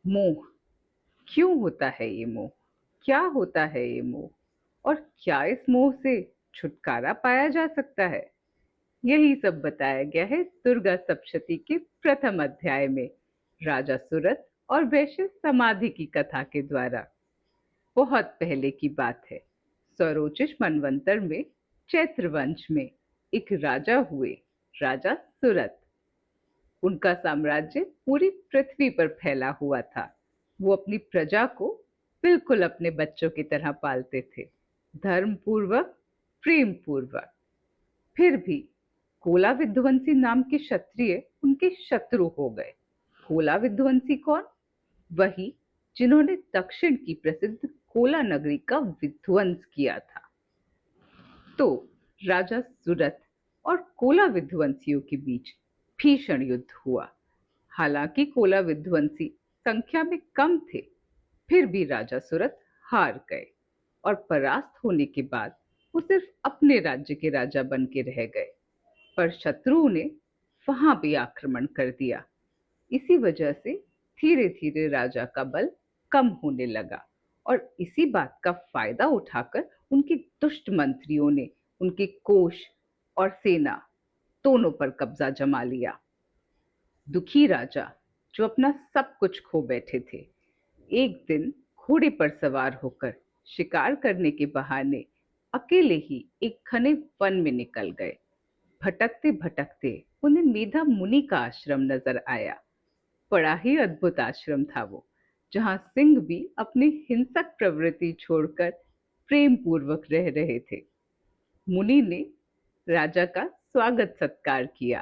मोह। क्यों होता है ये मोह? क्या होता है ये मोह? और क्या इस मोह से छुटकारा पाया जा सकता है? यही सब बताया गया है दुर्गा सप्तशती के प्रथम अध्याय में, राजा सुरथ और वैश्य समाधि की कथा के द्वारा। बहुत पहले की बात है। स्वरोचिष मनवंतर में, चैत्र वंश में एक राजा हुए, राजा सुरथ। उनका साम्राज्य पूरी पृथ्वी पर फैला हुआ था। वो अपनी प्रजा को बिल्कुल अपने बच्चों की तरह पालते थे, धर्म पूर्वक, प्रेम पूर्वक। फिर भी कोला विध्वंसी नाम के क्षत्रिय उनके शत्रु हो गए। कोला विध्वंसी कौन? वही जिन्होंने दक्षिण की प्रसिद्ध कोला नगरी का विध्वंस किया था। तो राजा सुरथ और कोला विध्वंसियों के बीच भीषण युद्ध हुआ। हालांकि कोला विध्वंसी संख्या में कम थे, फिर भी राजा सुरथ हार गए और परास्त होने के बाद वो सिर्फ अपने राज्य के राजा बन के रह गए। पर शत्रुओं ने वहां भी आक्रमण कर दिया। इसी वजह से धीरे धीरे राजा का बल कम होने लगा और इसी बात का फायदा उठाकर उनके दुष्ट मंत्रियों ने उनके कोष और सेना दोनों पर कब्जा जमा लिया। दुखी राजा, जो अपना सब कुछ खो बैठे थे, एक दिन घोड़े पर सवार होकर शिकार करने के बहाने अकेले ही एक घने वन में निकल गए। भटकते भटकते उन्हें मेधा मुनि का आश्रम नजर आया। बड़ा ही अद्भुत आश्रम था वो, जहां सिंह भी अपनी हिंसक प्रवृत्ति छोड़कर प्रेम पूर्वक रह रहे थे। मुनि ने राजा का स्वागत सत्कार किया।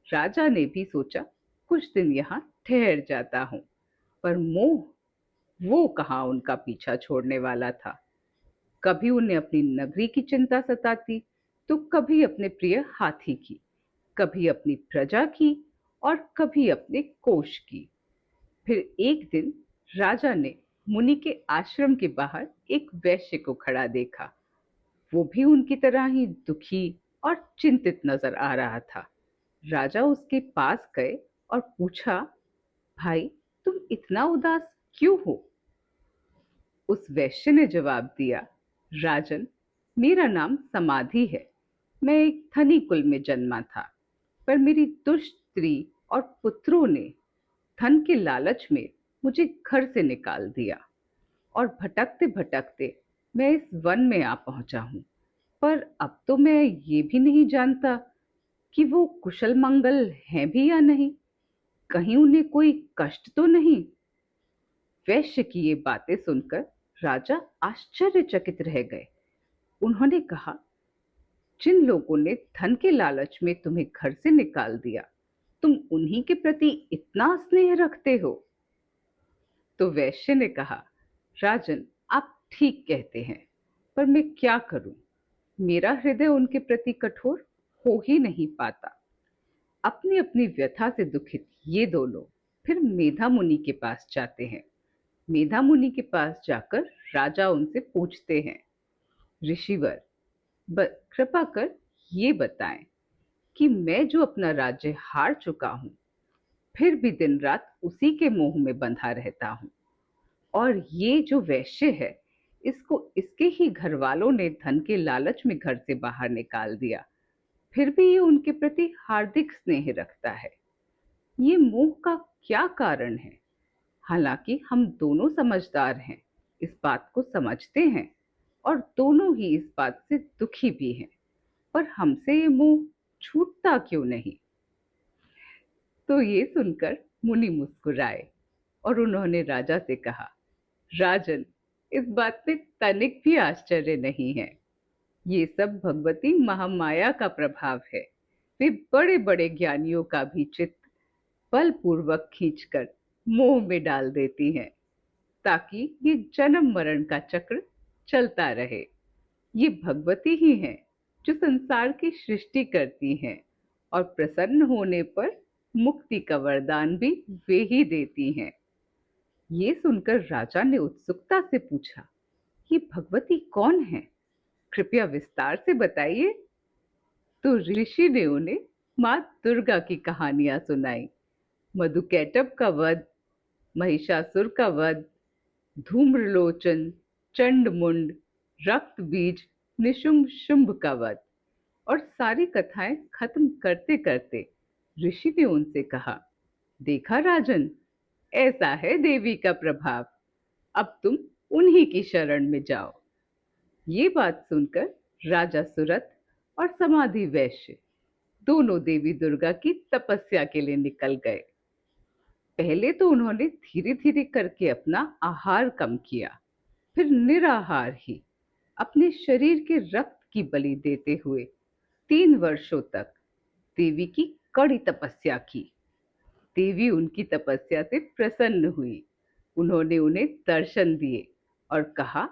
राजा ने भी सोचा कुछ दिन यहाँ ठहर जाता हूँ, पर मोह, वो कहाँ उनका पीछा छोड़ने वाला था। कभी उन्हें अपनी नगरी की चिंता सताती, तो कभी अपने प्रिय हाथी की, कभी अपनी प्रजा की और कभी अपने कोष की। फिर एक दिन राजा ने मुनि के आश्रम के बाहर एक वैश्य को खड़ा देखा। वो भी उनकी तरह ही दुखी और चिंतित नजर आ रहा था। राजा उसके पास गए और पूछा, भाई, तुम इतना उदास क्यों हो? उस वैश्य ने जवाब दिया, राजन, मेरा नाम समाधि है। मैं एक धनी कुल में जन्मा था, पर मेरी दुष्ट स्त्री और पुत्रों ने धन के लालच में मुझे घर से निकाल दिया और भटकते भटकते मैं इस वन में आ पहुंचा हूं। पर अब तो मैं ये भी नहीं जानता कि वो कुशल मंगल हैं भी या नहीं। कहीं उन्हें कोई कष्ट तो नहीं? वैश्य की ये बातें सुनकर राजा आश्चर्यचकित रह गए। उन्होंने कहा, जिन लोगों ने धन के लालच में तुम्हें घर से निकाल दिया, तुम उन्हीं के प्रति इतना स्नेह रखते हो? तो वैश्य ने कहा, राजन, आप ठीक कहते हैं, पर मैं क्या करूं? मेरा हृदय उनके प्रति कठोर हो ही नहीं पाता। अपनी अपनी व्यथा से दुखित ये दोनों फिर मेधा मुनि के पास जाते हैं। मेधा मुनि के पास जाकर राजा उनसे पूछते हैं, ऋषिवर, कृपा कर ये बताएं कि मैं जो अपना राज्य हार चुका हूं, फिर भी दिन रात उसी के मोह में बंधा रहता हूं, और ये जो वैश्य है, इसको इसके ही घर वालों ने धन के लालच में घर से बाहर निकाल दिया, फिर भी ये उनके प्रति हार्दिक स्नेह रखता है। ये मोह का क्या कारण है? हालांकि हम दोनों समझदार हैं, इस बात को समझते हैं और दोनों ही इस बात से दुखी भी हैं, पर हमसे ये मोह छूटता क्यों नहीं? तो ये सुनकर मुनि मुस्कुराए और उन्होंने राजा से कहा, राजन, इस बात में तनिक भी आश्चर्य नहीं है। ये सब भगवती महामाया का प्रभाव है। वे बड़े बड़े ज्ञानियों का भी चित्त बलपूर्वक खींचकर मोह में डाल देती हैं, ताकि ये जन्म मरण का चक्र चलता रहे। ये भगवती ही हैं जो संसार की सृष्टि करती हैं, और प्रसन्न होने पर मुक्ति का वरदान भी वे ही देती हैं। ये सुनकर राजा ने उत्सुकता से पूछा, ये भगवती कौन है? कृपया विस्तार से बताइए। तो ऋषि ने उन्हें माँ दुर्गा की कहानियां सुनाई। मधुकैटभ का वध, महिषासुर का वध, धूम्रलोचन, चंडमुंड, रक्त बीज, निशुंभ शुंभ का वध। और सारी कथाएं खत्म करते करते ऋषि ने उनसे कहा, देखा राजन, ऐसा है देवी का प्रभाव। अब तुम उन्हीं की शरण में जाओ। ये बात सुनकर राजा सुरथ और समाधि वैश्य दोनों देवी दुर्गा की तपस्या के लिए निकल गए। पहले तो उन्होंने धीरे धीरे करके अपना आहार कम किया, फिर निराहार ही अपने शरीर के रक्त की बलि देते हुए 3 वर्षों तक देवी की कड़ी तपस्या की। देवी उनकी तपस्या से प्रसन्न हुई। उन्होंने उन्हें दर्शन दिए और कहा,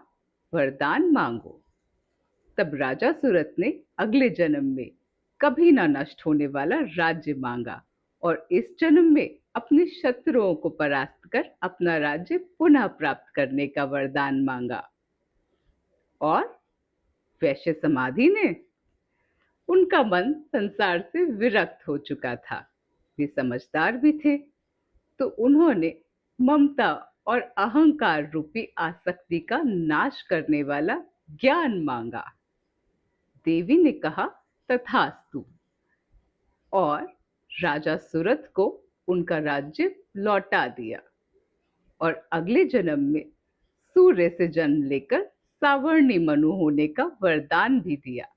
वरदान मांगो। तब राजा सूरत ने अगले जन्म में कभी ना नष्ट होने वाला राज्य मांगा और इस जन्म में अपने शत्रुओं को परास्त कर अपना राज्य पुनः प्राप्त करने का वरदान मांगा। और वैश्य समाधि ने, उनका मन संसार से विरक्त हो चुका था। वे समझदार भी थे, तो उन्होंने ममता और अहंकार रूपी आसक्ति का नाश करने वाला ज्ञान मांगा। देवी ने कहा, तथास्तु। और राजा सूरत को उनका राज्य लौटा दिया और अगले जन्म में सूर्य से जन्म लेकर सावर्णी मनु होने का वरदान भी दिया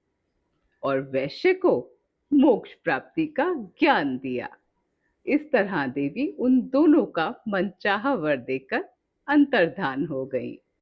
और वैश्य को मोक्ष प्राप्ति का ज्ञान दिया। इस तरह देवी उन दोनों का मनचाहा वर देकर अंतर्धान हो गई।